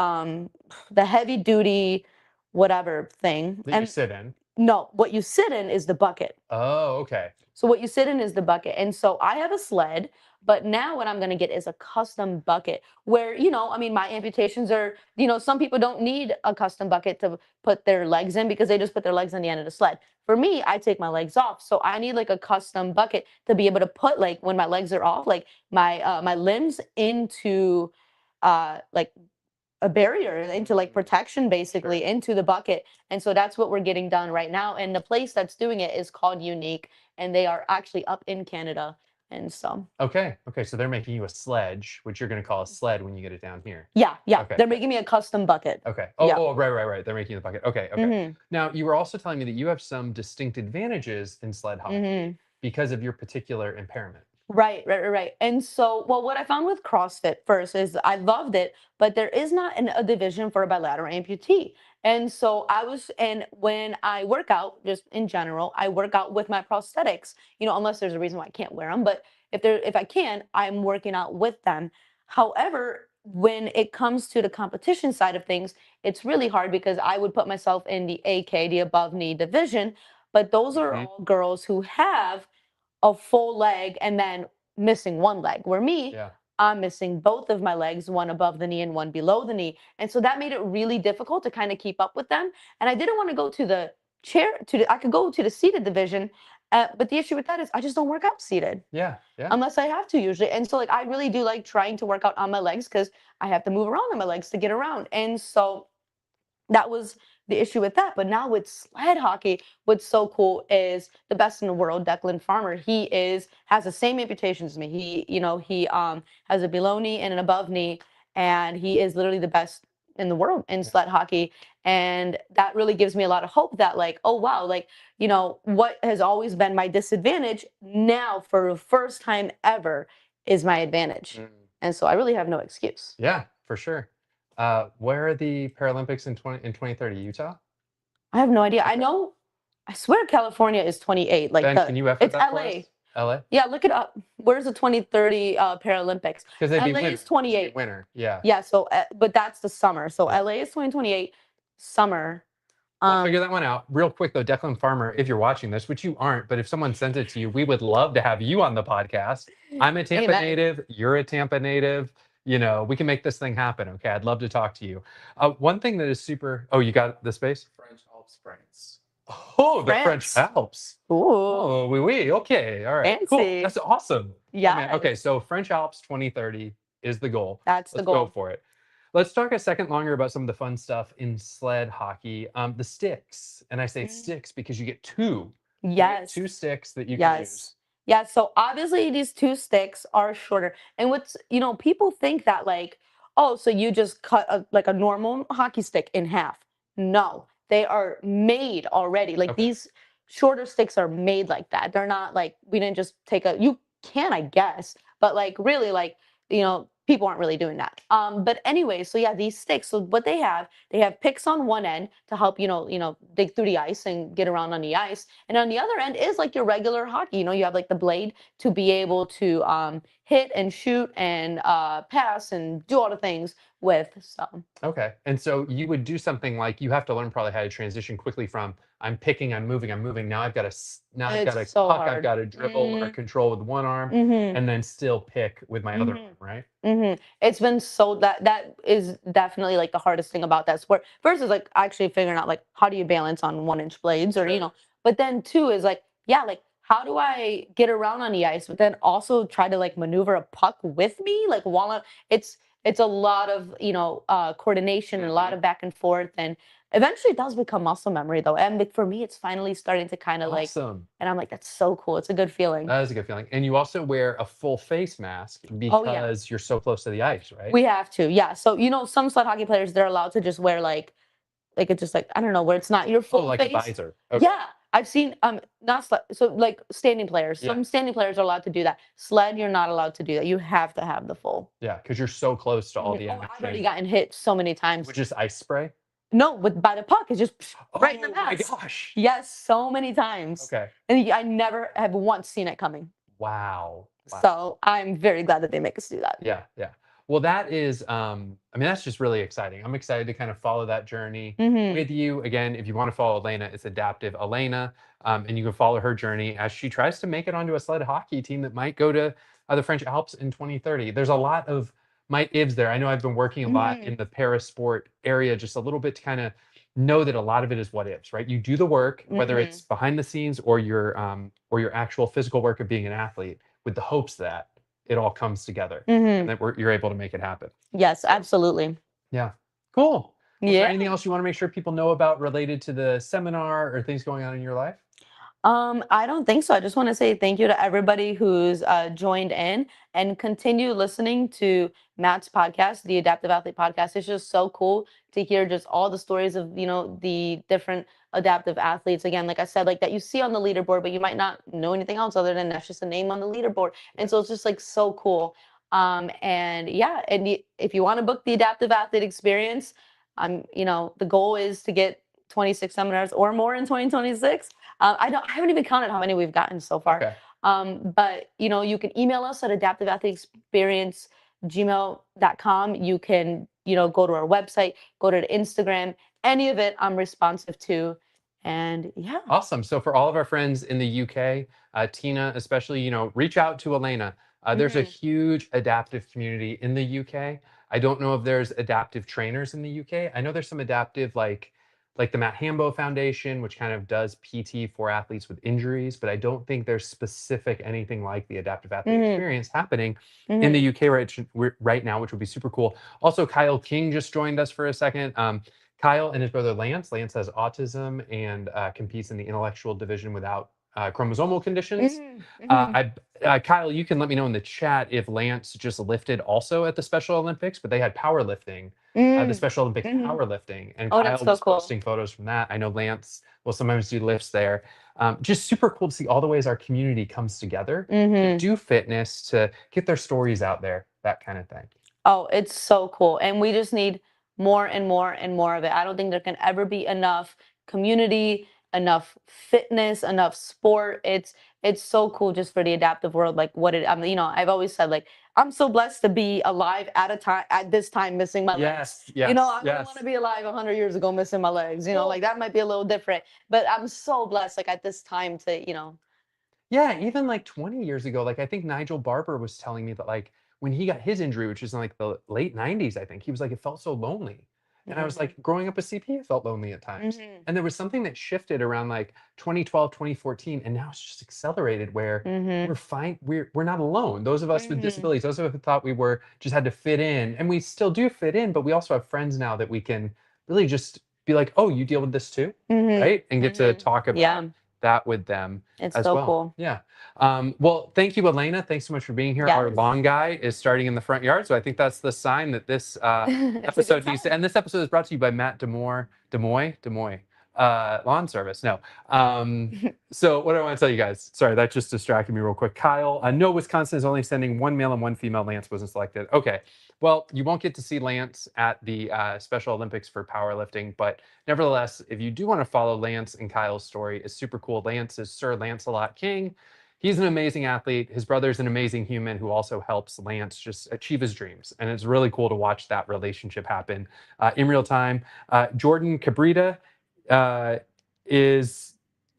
Speaker 2: heavy duty whatever thing.
Speaker 1: That you
Speaker 2: And
Speaker 1: sit in.
Speaker 2: no, what you sit in is the bucket.
Speaker 1: Oh, okay.
Speaker 2: So what you sit in is the bucket. And so I have a sled, but now what I'm going to get is a custom bucket where, I mean, my amputations are, some people don't need a custom bucket to put their legs in because they just put their legs on the end of the sled. For me, I take my legs off. So I need like a custom bucket to be able to put like when my legs are off, like my limbs into like a barrier into like protection basically into the bucket. And so that's what we're getting done right now, and the place that's doing it is called Unique, and they are actually up in Canada. And so
Speaker 1: Okay. So they're making you a sledge, which you're going to call a sled when you get it down here.
Speaker 2: yeah,
Speaker 1: Okay.
Speaker 2: they're making me a custom bucket.
Speaker 1: Okay.
Speaker 2: Yeah.
Speaker 1: Right. They're making the bucket. Okay.
Speaker 2: Mhm.
Speaker 1: Now, you were also telling me that you have some distinct advantages in sled hockey
Speaker 2: Mhm.
Speaker 1: because of your particular impairment.
Speaker 2: Right. And so, well, what I found with CrossFit first is I loved it, but there is not a division for a bilateral amputee. And so and when I work out, just in general, I work out with my prosthetics, unless there's a reason why I can't wear them. But if I can, I'm working out with them. However, when it comes to the competition side of things, it's really hard because I would put myself in the AK, the above knee division, but those are
Speaker 1: Mhm.
Speaker 2: all girls who have a full leg and then missing one leg. Where me,
Speaker 1: Yeah.
Speaker 2: I'm missing both of my legs, one above the knee and one below the knee. And so that made it really difficult to kind of keep up with them. And I didn't want to go to the I could go to the seated division. But the issue with that is I just don't work out seated
Speaker 1: Yeah.
Speaker 2: unless I have to usually. And so like I really do like trying to work out on my legs because I have to move around on my legs to get around. And so that was the issue with that. But now with sled hockey, what's so cool is the best in the world, Declan Farmer. Has the same amputations as me. He has a below knee and an above knee, and he is literally the best in the world in sled hockey. And that really gives me a lot of hope that like, oh wow, like, what has always been my disadvantage now for the first time ever is my advantage. And so I really have no excuse.
Speaker 1: Yeah, for sure. Where are the Paralympics in 2030? Utah?
Speaker 2: I have no idea.
Speaker 1: Okay.
Speaker 2: I swear California is 28. Like
Speaker 1: Ben, can you effort
Speaker 2: it's
Speaker 1: that for
Speaker 2: LA.
Speaker 1: us? LA?
Speaker 2: Yeah, look it up. Where's the 2030 Paralympics?
Speaker 1: Because they'd be
Speaker 2: LA
Speaker 1: winter.
Speaker 2: is 28.
Speaker 1: Winter. Yeah.
Speaker 2: Yeah, so but that's the summer. So
Speaker 1: Yeah.
Speaker 2: LA is 2028 summer.
Speaker 1: We'll figure that one out. Real quick though, Declan Farmer, if you're watching this, which you aren't, but if someone sent it to you, we would love to have you on the podcast. I'm a Tampa
Speaker 2: Amen.
Speaker 1: native. You're a Tampa native. We can make this thing happen. Okay. I'd love to talk to you. One thing that is super. Oh, you got the space?
Speaker 3: French Alps France.
Speaker 1: Oh, the French
Speaker 2: France.
Speaker 1: Alps.
Speaker 2: Ooh.
Speaker 1: Oh, oui. Okay. All right. Cool.
Speaker 2: Fancy.
Speaker 1: That's awesome.
Speaker 2: Yeah.
Speaker 1: Oh, man. Okay. So French Alps 2030 is the goal.
Speaker 2: That's the
Speaker 1: Let's
Speaker 2: goal.
Speaker 1: go for it. Let's talk a second longer about some of the fun stuff in sled hockey. The sticks, and I say sticks because you get two. You get
Speaker 2: Yes.
Speaker 1: two sticks that you can use.
Speaker 2: Yeah, so obviously these two sticks are shorter. And people think that like, oh, so you just cut like a normal hockey stick in half. No, they are made already. Like
Speaker 1: Okay.
Speaker 2: these shorter sticks are made like that. They're not like we didn't just take a. You can, I guess, but like really, like people aren't really doing that. But anyway, so yeah, these sticks. So what they have picks on one end to help dig through the ice and get around on the ice, and on the other end is like your regular hockey. You have like the blade to be able to hit and shoot and pass and do all the things with. So
Speaker 1: Okay. And so you would do something like you have to learn probably how to transition quickly from I'm picking, I'm moving, I'm moving. Now I've got
Speaker 2: it's
Speaker 1: a
Speaker 2: so
Speaker 1: puck, I've
Speaker 2: hard.
Speaker 1: got to dribble or control with one arm,
Speaker 2: Mm-hmm.
Speaker 1: and then still pick with my other arm, right?
Speaker 2: It's been so that is definitely like the hardest thing about that sport versus like actually figuring out like how do you balance on 1 inch blades or
Speaker 1: Sure.
Speaker 2: but then two is like yeah like how do I get around on the ice but then also try to like maneuver a puck with me like it's a lot of coordination and a lot
Speaker 1: Mhm.
Speaker 2: of back and forth and eventually it does become muscle memory though and for me it's finally starting to kind of like
Speaker 1: Awesome.
Speaker 2: and I'm like that's so cool it's a good feeling.
Speaker 1: That is a good feeling. And you also wear a full face mask
Speaker 2: Oh yeah.
Speaker 1: because you're so close to the ice, right?
Speaker 2: We have to, yeah. So some sled hockey players they're allowed to just wear like it's just like I don't know where it's not your
Speaker 1: Oh,
Speaker 2: full
Speaker 1: like a
Speaker 2: face.
Speaker 1: visor. Okay.
Speaker 2: Yeah, I've seen not sled. So like standing players,
Speaker 1: Yeah.
Speaker 2: some standing players are allowed to do that. Sled, you're not allowed to do that. You have to have the full.
Speaker 1: Yeah, because you're so close to all the
Speaker 2: Oh, I've already
Speaker 1: action.
Speaker 2: gotten hit so many times.
Speaker 1: With just ice spray?
Speaker 2: No, with by the puck, it's just right in the
Speaker 1: Oh my
Speaker 2: mask.
Speaker 1: gosh.
Speaker 2: Yes, so many times,
Speaker 1: Okay.
Speaker 2: and I never have once seen it coming.
Speaker 1: Wow. Wow.
Speaker 2: So I'm very glad that they make us do that.
Speaker 1: Yeah, yeah. Well, that is, I mean, that's just really exciting. I'm excited to kind of follow that journey
Speaker 2: Mm-hmm.
Speaker 1: with you. Again, if you want to follow Elena, it's Adaptive Elena, and you can follow her journey as she tries to make it onto a sled hockey team that might go to the French Alps in 2030. There's a lot of might ifs there. I know I've been working a lot
Speaker 2: Mm-hmm.
Speaker 1: in the para sport area, just a little bit to kind of know that a lot of it is what ifs, right? You do the work, whether
Speaker 2: Mm-hmm.
Speaker 1: it's behind the scenes or your actual physical work of being an athlete, with the hopes that it all comes together and
Speaker 2: Mm-hmm.
Speaker 1: that you're able to make it happen.
Speaker 2: Yes,
Speaker 1: So,
Speaker 2: absolutely.
Speaker 1: yeah, cool. Was there
Speaker 2: Yeah.
Speaker 1: anything else you want to make sure people know about related to the seminar or things going on in your life?
Speaker 2: I don't think so. I just want to say thank you to everybody who's joined in and continue listening to Matt's podcast, the Adaptive Athlete Podcast. It's just so cool to hear just all the stories of, the different adaptive athletes. Again, like I said, like that you see on the leaderboard, but you might not know anything else other than that's just a name on the leaderboard. And so it's just like so cool. And yeah, and if you want to book the Adaptive Athlete Experience, the goal is to get 26 seminars or more in 2026. I haven't even counted how many we've gotten so far.
Speaker 1: Okay.
Speaker 2: But you can email us at adaptiveathleteexperience@gmail.com. You can, go to our website, go to the Instagram, any of it I'm responsive to. And yeah.
Speaker 1: Awesome. So for all of our friends in the UK, Tina, especially, reach out to Elena. There's a
Speaker 2: Mhm.
Speaker 1: huge adaptive community in the UK. I don't know if there's adaptive trainers in the UK. I know there's some adaptive like the Matt Hambo Foundation, which kind of does PT for athletes with injuries, but I don't think there's specific anything like the adaptive athlete
Speaker 2: Mhm.
Speaker 1: experience happening in
Speaker 2: Mhm.
Speaker 1: the UK right now, which would be super cool. Also, Kyle King just joined us for a second. Kyle and his brother Lance. Lance has autism and competes in the intellectual division without chromosomal conditions.
Speaker 2: Mhm. Mhm.
Speaker 1: Kyle, you can let me know in the chat if Lance just lifted also at the Special Olympics, but they had powerlifting, the
Speaker 2: Mm.
Speaker 1: Special Olympics
Speaker 2: Mhm.
Speaker 1: powerlifting, and
Speaker 2: Oh, that's
Speaker 1: Kyle
Speaker 2: so
Speaker 1: was
Speaker 2: cool.
Speaker 1: posting photos from that. I know Lance will sometimes do lifts there. Just super cool to see all the ways our community comes together to
Speaker 2: Mhm.
Speaker 1: do fitness, to get their stories out there, that kind of thing.
Speaker 2: Oh, it's so cool. And we just need more and more and more of it. I don't think there can ever be enough community, enough fitness, enough sport. It's so cool just for the adaptive world. Like what it I've always said like I'm so blessed to be alive at this time missing my legs.
Speaker 1: Yes, yes,
Speaker 2: I wouldn't want
Speaker 1: yes.
Speaker 2: to be alive 100 years ago missing my legs.
Speaker 1: Well,
Speaker 2: Like that might be a little different. But I'm so blessed like at this time to.
Speaker 1: yeah, even like 20 years ago, like I think Nigel Barber was telling me that like when he got his injury, which was in like the late 90s, I think, he was like, it felt so lonely. And I was
Speaker 2: Mhm.
Speaker 1: like, growing up with CP, it felt lonely at times.
Speaker 2: Mhm.
Speaker 1: And there was something that shifted around like 2012, 2014, and now it's just accelerated where we're
Speaker 2: Mhm.
Speaker 1: fine. We're not alone. Those of us with
Speaker 2: Mhm.
Speaker 1: disabilities, those of us who thought we were just had to fit in, and we still do fit in, but we also have friends now that we can really just be like, oh, you deal with this too,
Speaker 2: Mhm.
Speaker 1: right? And get to
Speaker 2: Mhm.
Speaker 1: talk about
Speaker 2: Yeah.
Speaker 1: that with them
Speaker 2: It's
Speaker 1: as
Speaker 2: so
Speaker 1: well.
Speaker 2: cool.
Speaker 1: Yeah. Well, thank you, Elena. Thanks so much for being here. Our
Speaker 2: Yes.
Speaker 1: lawn guy is starting in the front yard, so I think that's the sign that this
Speaker 2: It's a good
Speaker 1: episode needs to.
Speaker 2: sign.
Speaker 1: And this episode is brought to you by Matt Demoy Lawn Service. No. So what do I want to tell you guys? Sorry, that just distracted me real quick. Kyle, no, Wisconsin is only sending one male and one female. Lance wasn't selected. Okay. Well, you won't get to see Lance at the Special Olympics for powerlifting, but nevertheless, if you do want to follow Lance and Kyle's story, it's super cool. Lance is Sir Lancelot King. He's an amazing athlete. His brother's an amazing human who also helps Lance just achieve his dreams. And it's really cool to watch that relationship happen in real time. Jordan Cabrita is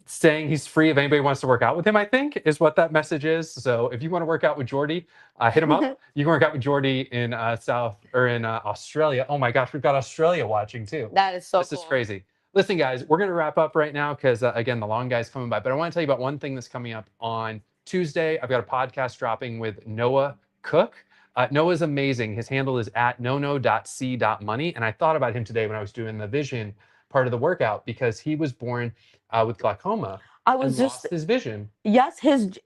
Speaker 1: saying he's free if anybody wants to work out with him, I think, is what that message is. So if you want to work out with Jordy, hit him up. You can work out with Jordy in Australia. Oh my gosh, we've got Australia watching too.
Speaker 2: That is so
Speaker 1: This
Speaker 2: cool.
Speaker 1: is crazy. Listen, guys, we're going to wrap up right now because, again, the long guy's coming by. But I want to tell you about one thing that's coming up on Tuesday. I've got a podcast dropping with Noah Cook. Noah's amazing. His handle is at nono.c.money. And I thought about him today when I was doing the vision part of the workout because he was born with glaucoma
Speaker 2: I was
Speaker 1: and
Speaker 2: just,
Speaker 1: lost his vision.
Speaker 2: yes,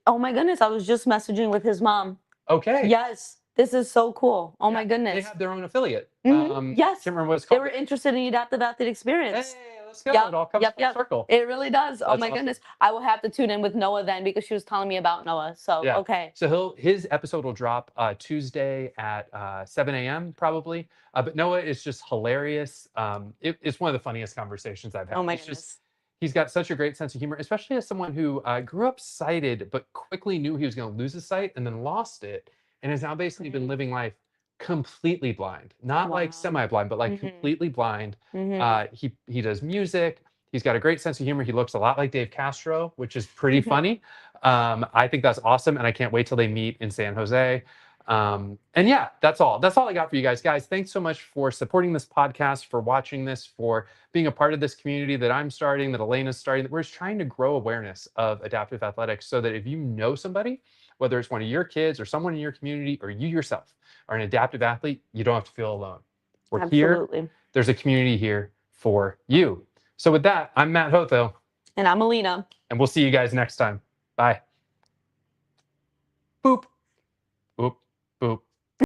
Speaker 2: oh my goodness, I was just messaging with his mom.
Speaker 1: Okay.
Speaker 2: Yes, this is so cool. Oh
Speaker 1: Yeah,
Speaker 2: my
Speaker 1: They
Speaker 2: goodness.
Speaker 1: have their own affiliate.
Speaker 2: Yes,
Speaker 1: Can't remember what it's
Speaker 2: they
Speaker 1: called.
Speaker 2: were interested in the adaptive athlete experience.
Speaker 1: Hey, let's go.
Speaker 2: Yep,
Speaker 1: It all comes
Speaker 2: yep,
Speaker 1: full
Speaker 2: yep.
Speaker 1: circle.
Speaker 2: It really does. Oh
Speaker 1: That's
Speaker 2: my
Speaker 1: awesome.
Speaker 2: goodness. I will have to tune in with Noah then because she was telling me about Noah. So,
Speaker 1: Yeah.
Speaker 2: okay.
Speaker 1: So his episode will drop Tuesday at 7 a.m. probably. But Noah is just hilarious. It's one of the funniest conversations I've had.
Speaker 2: Oh my
Speaker 1: He's
Speaker 2: goodness.
Speaker 1: he's got such a great sense of humor, especially as someone who grew up sighted, but quickly knew he was going to lose his sight and then lost it, and has now basically been living life completely blind, not like
Speaker 2: Wow.
Speaker 1: semi-blind, but like
Speaker 2: Mhm.
Speaker 1: completely blind.
Speaker 2: Mhm.
Speaker 1: He does music. He's got a great sense of humor. He looks a lot like Dave Castro, which is pretty funny. I think that's awesome, and I can't wait till they meet in San Jose. And yeah, that's all. That's all I got for you guys. Guys, thanks so much for supporting this podcast, for watching this, for being a part of this community that I'm starting, that Elena's starting, that we're just trying to grow awareness of adaptive athletics so that if you know somebody, whether it's one of your kids or someone in your community or you yourself are an adaptive athlete, you don't have to feel alone. We're here.
Speaker 2: Absolutely.
Speaker 1: There's a community here for you. So with that, I'm Matt Hotho,
Speaker 2: And I'm Elina.
Speaker 1: and we'll see you guys next time. Bye. Boop. Boop. Boop.